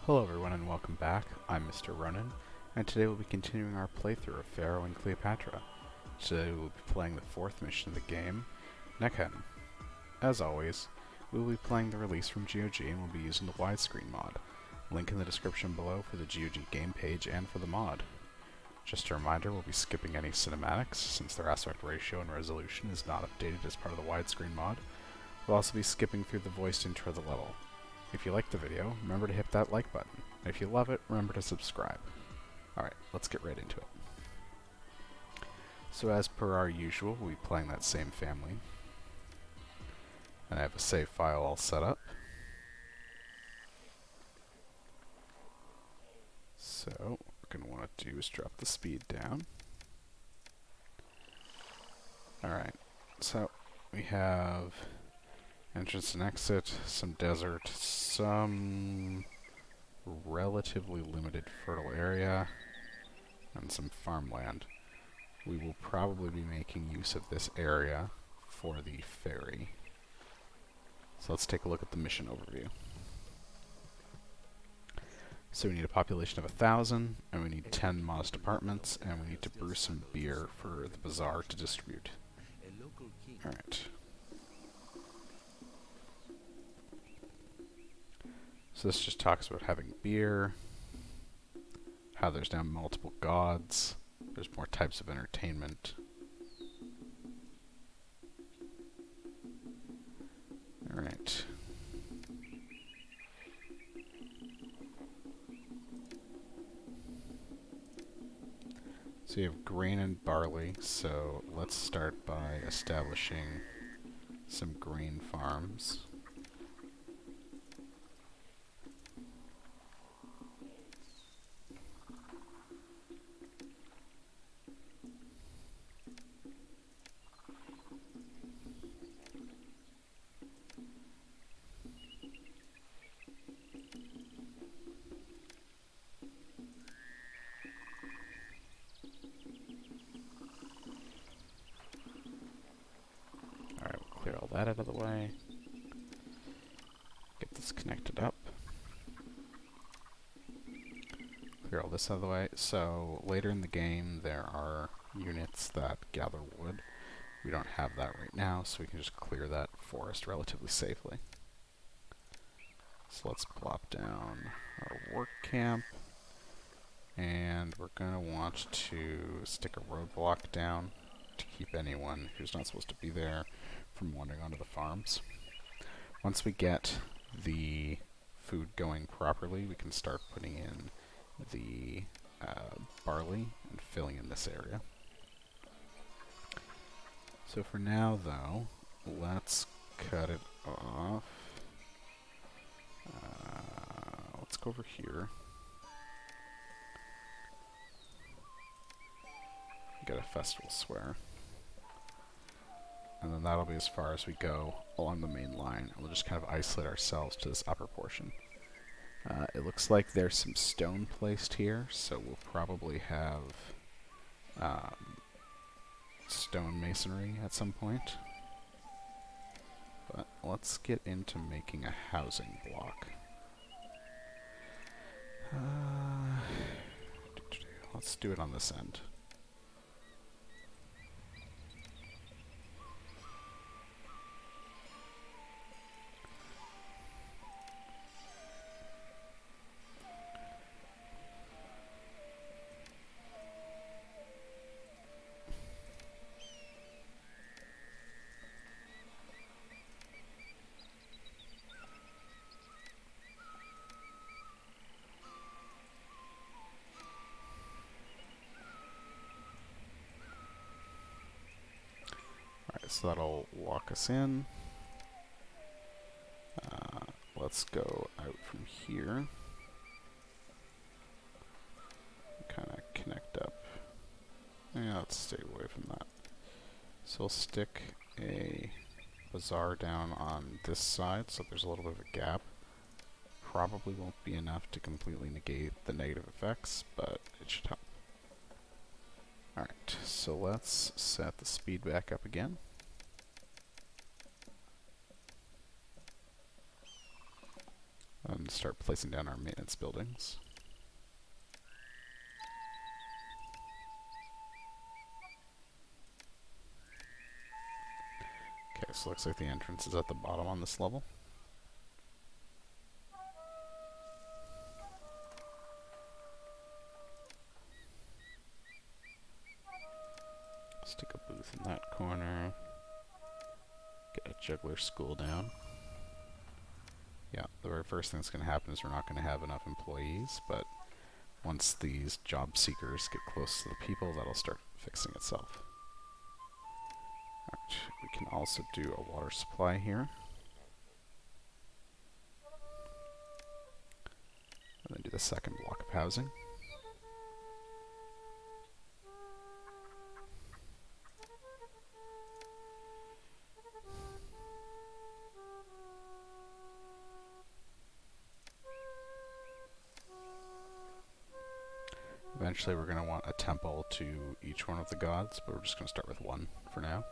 Hello everyone and welcome back. I'm Mr. Ronan, and today we'll be continuing our playthrough of Pharaoh and Cleopatra. Today we'll be playing the fourth mission of the game, Nekhen. As always, we will be playing the release from GOG and we'll be using the widescreen mod. Link in the description below for the GOG game page and for the mod. Just a reminder, we'll be skipping any cinematics since their aspect ratio and resolution is not updated as part of the widescreen mod. We'll also be skipping through the voiced intro of the level. If you liked the video, remember to hit that like button. And if you love it, remember to subscribe. Alright, let's get right into it. So as per our usual, we'll be playing that same family. And I have a save file all set up. So what we're going to want to do is drop the speed down. Alright, so we have entrance and exit, some desert, some relatively limited fertile area, and some farmland. We will probably be making use of this area for the ferry. So let's take a look at the mission overview. So we need a population of 1,000, and we need 10 modest apartments, and we need to brew some beer for the bazaar to distribute. Alright. So this just talks about having beer, how there's now multiple gods, there's more types of entertainment. Alright. So you have grain and barley, so let's start by establishing some grain farms. Clear all that out of the way. Get this connected up. Clear all this out of the way. So later in the game there are units that gather wood. We don't have that right now, so we can just clear that forest relatively safely. So let's plop down our work camp. And we're going to want to stick a roadblock down to keep anyone who's not supposed to be there from wandering onto the farms. Once we get the food going properly, we can start putting in the barley and filling in this area. So for now, though, let's cut it off. Let's go over here. Get a festival square. And then that'll be as far as we go along the main line. And we'll just kind of isolate ourselves to this upper portion. It looks like there's some stone placed here, so we'll probably have stone masonry at some point. But let's get into making a housing block. Let's do it on this end. So that'll walk us in. Let's go out from here. Kind of connect up. Yeah, let's stay away from that. So we'll stick a bazaar down on this side, so there's a little bit of a gap. Probably won't be enough to completely negate the negative effects, but it should help. Alright, so let's set the speed back up again. And start placing down our maintenance buildings. Okay, so looks like the entrance is at the bottom on this level. Stick a booth in that corner. Get a juggler school down. Yeah, the very first thing that's going to happen is we're not going to have enough employees, but once these job seekers get close to the people, that'll start fixing itself. We can also do a water supply here. And then do the second block of housing. Eventually we're going to want a temple to each one of the gods, but we're just going to start with one for now.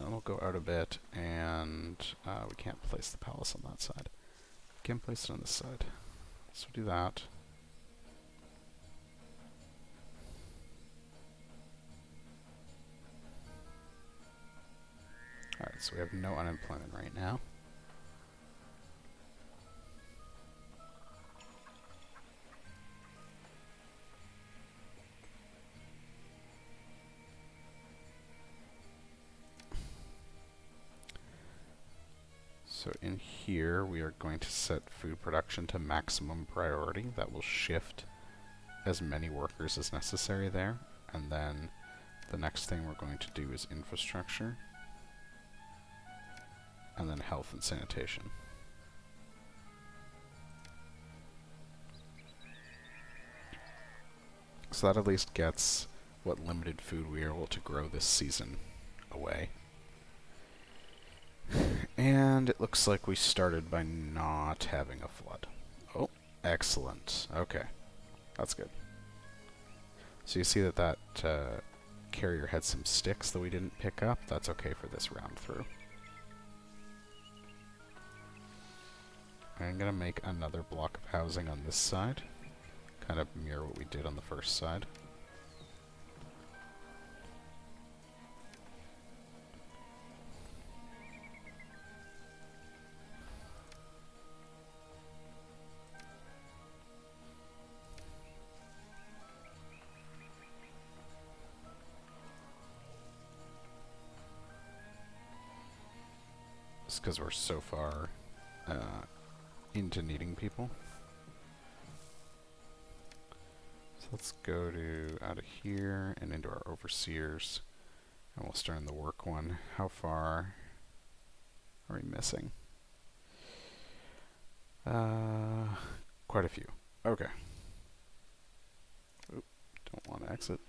We'll go out a bit, and we can't place the palace on that side. We can place it on this side. So do that. Alright, so we have no unemployment right now. So in here, we are going to set food production to maximum priority. That will shift as many workers as necessary there. And then the next thing we're going to do is infrastructure. And then health and sanitation. So that at least gets what limited food we are able to grow this season away. And it looks like we started by not having a flood. Oh, excellent. Okay, that's good. So you see that carrier had some sticks that we didn't pick up. That's okay for this round through. I'm going to make another block of housing on this side. Kind of mirror what we did on the first side. Just because we're so far into needing people. So let's go to out of here and into our overseers. And we'll start in the work one. How far are we missing? Quite a few. Okay. Oop, don't want to exit.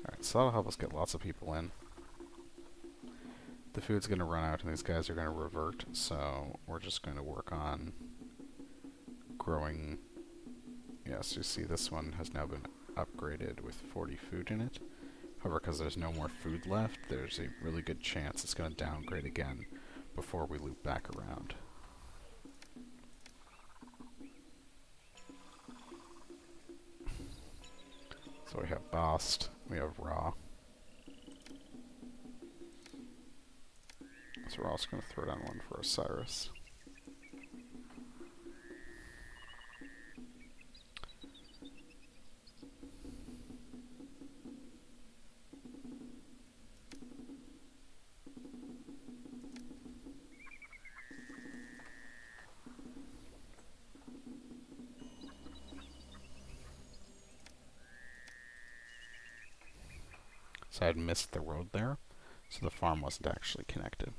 Alright, so that'll help us get lots of people in. The food's going to run out and these guys are going to revert, so we're just going to work on growing. Yes, you see this one has now been upgraded with 40 food in it. However, because there's no more food left, there's a really good chance it's going to downgrade again before we loop back around. So we have Bast, we have Ra. So we're also going to throw down one for Osiris. So I had missed the road there, so the farm wasn't actually connected.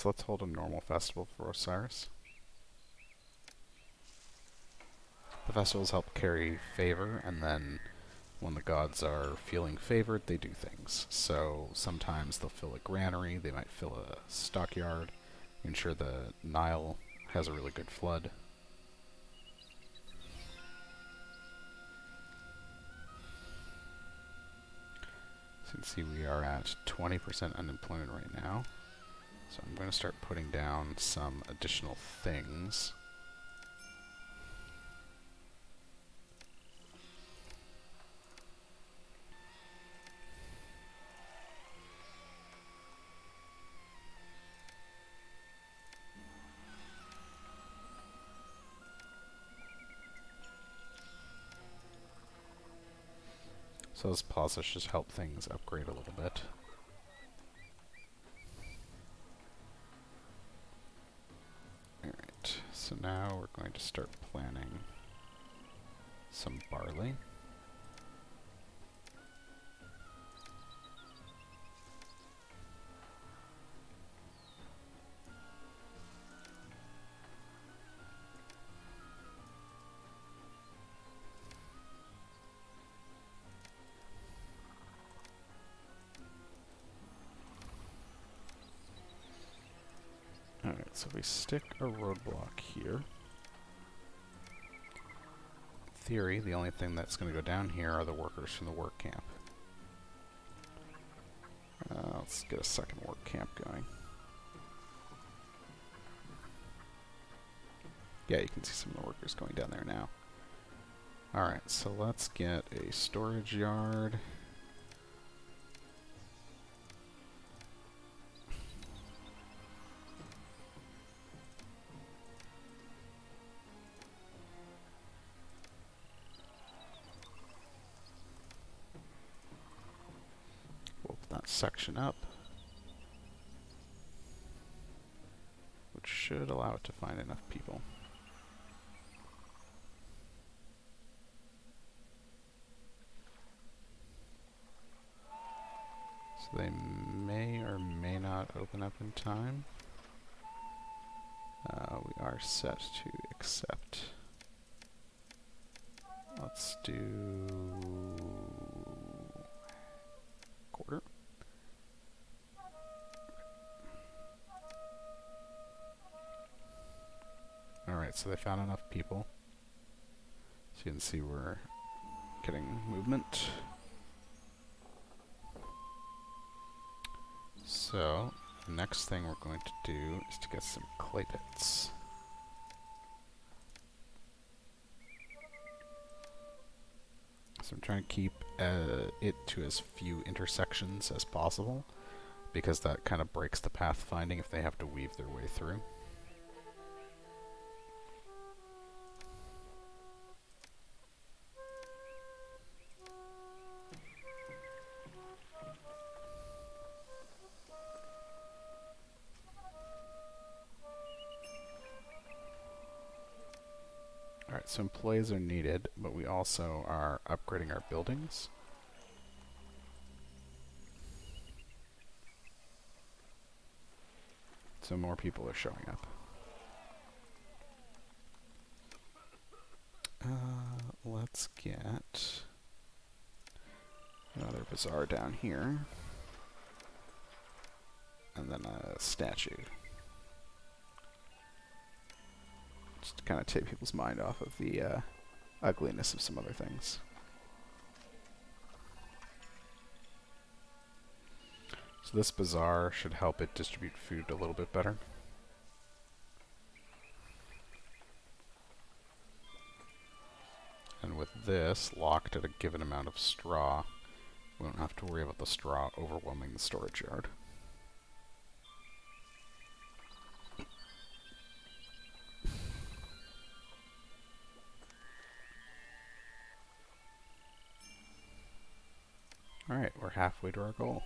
so let's hold a normal festival for Osiris. The festivals help carry favor, and then when the gods are feeling favored, they do things. So sometimes they'll fill a granary, they might fill a stockyard, ensure the Nile has a really good flood. So you can see we are at 20% unemployment right now. So I'm going to start putting down some additional things. So those pauses just help things upgrade a little bit. Alright, so now we're going to start planting some barley. Alright, so we stick a roadblock here. In theory, the only thing that's going to go down here are the workers from the work camp. Let's get a second work camp going. Yeah, you can see some of the workers going down there now. Alright, so let's get a storage yard. We'll open that section up, which should allow it to find enough people. So they may or may not open up in time. We are set to accept. Let's do quarter. Alright, so they found enough people. So you can see we're getting movement. So, the next thing we're going to do is to get some clay pits. So I'm trying to keep it to as few intersections as possible, because that kind of breaks the pathfinding if they have to weave their way through. Alright, so employees are needed, but we also are upgrading our buildings. So more people are showing up. Let's get another bazaar down here. And then a statue. Just to kind of take people's mind off of the ugliness of some other things. So this bazaar should help it distribute food a little bit better. And with this locked at a given amount of straw, we don't have to worry about the straw overwhelming the storage yard. Alright, we're halfway to our goal.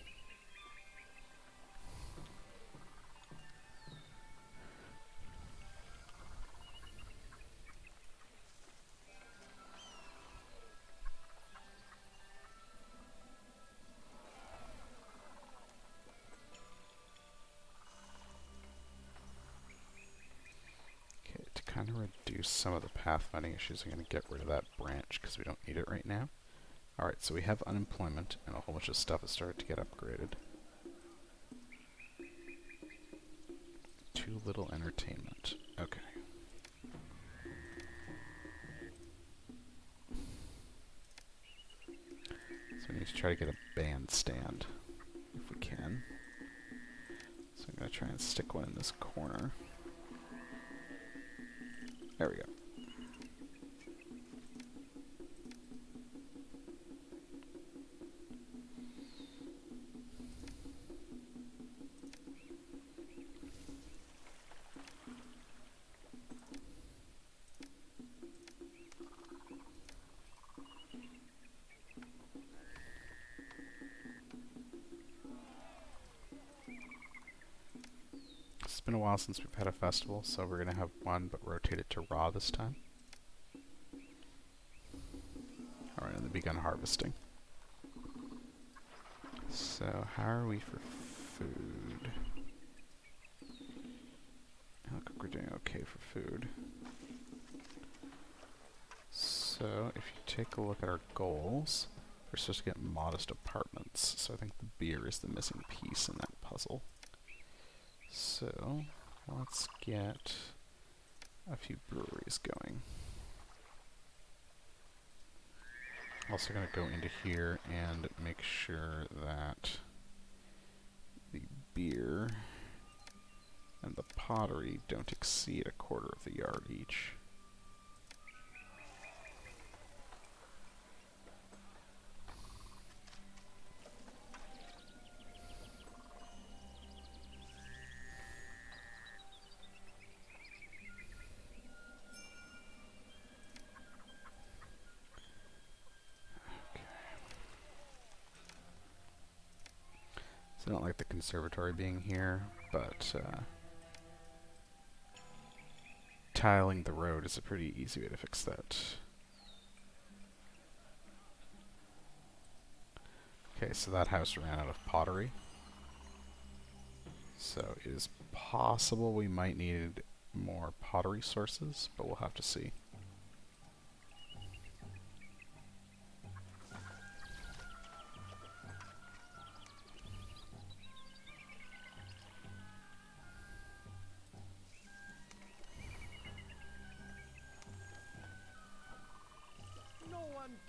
kind of reduce some of the pathfinding issues. I'm going to get rid of that branch because we don't need it right now. Alright, so we have unemployment, and a whole bunch of stuff has started to get upgraded. Too little entertainment. Okay. So we need to try to get a bandstand, if we can. So I'm going to try and stick one in this corner. There we go. It's been a while since we've had a festival, so we're going to have one, but rotate it to raw this time. Alright, and then begun harvesting. So, how are we for food? I look like we're doing okay for food. So, if you take a look at our goals, we're supposed to get modest apartments. So I think the beer is the missing piece in that puzzle. So, let's get a few breweries going. Also going to go into here and make sure that the beer and the pottery don't exceed 1/4 of the yard each. I don't like the conservatory being here, but tiling the road is a pretty easy way to fix that. Okay, so that house ran out of pottery. So it is possible we might need more pottery sources, but we'll have to see.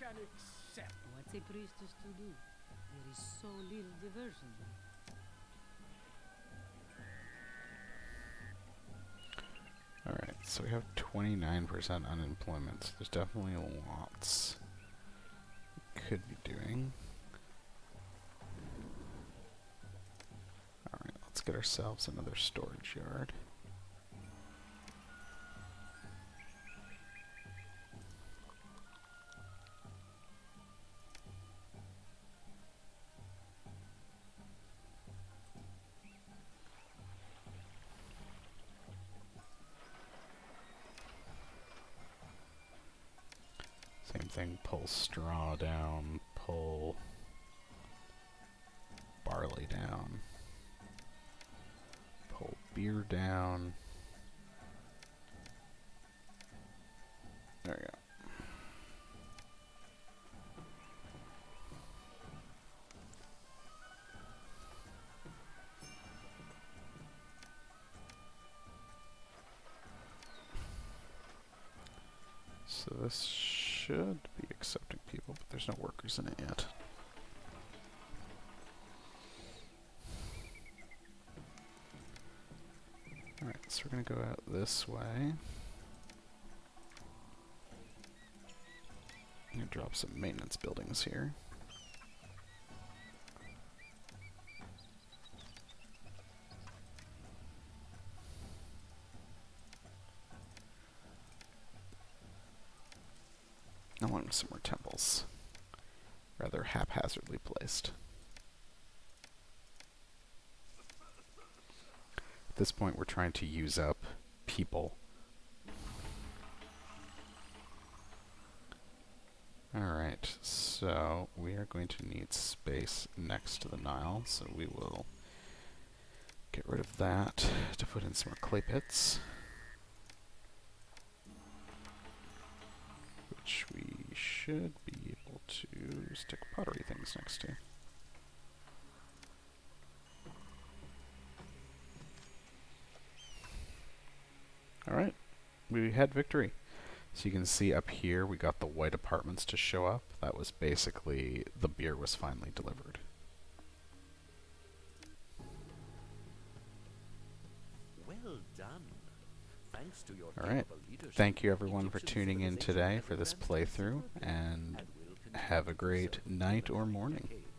Can accept. What's a priestess to do? There is so little diversion. Alright, so we have 29% unemployment. So there's definitely lots we could be doing. Alright, let's get ourselves another storage yard. Same thing, pull straw down, pull barley down, pull beer down. There we go. So this should be accepting people, but there's no workers in it yet. Alright, so we're going to go out this way. I'm going to drop some maintenance buildings here. Along with some more temples. Rather haphazardly placed. At this point, we're trying to use up people. Alright, so we are going to need space next to the Nile, so we will get rid of that to put in some more clay pits. which we should be able to stick pottery things next to. Alright, we had victory. So you can see up here we got the white apartments to show up. That was basically the beer was finally delivered. Well done. Thanks to your Alright, capable leadership, thank you everyone for Egyptian tuning in civilization today has for this advanced playthrough, considerably and will continue have a to do great so night in the or coming morning. decades.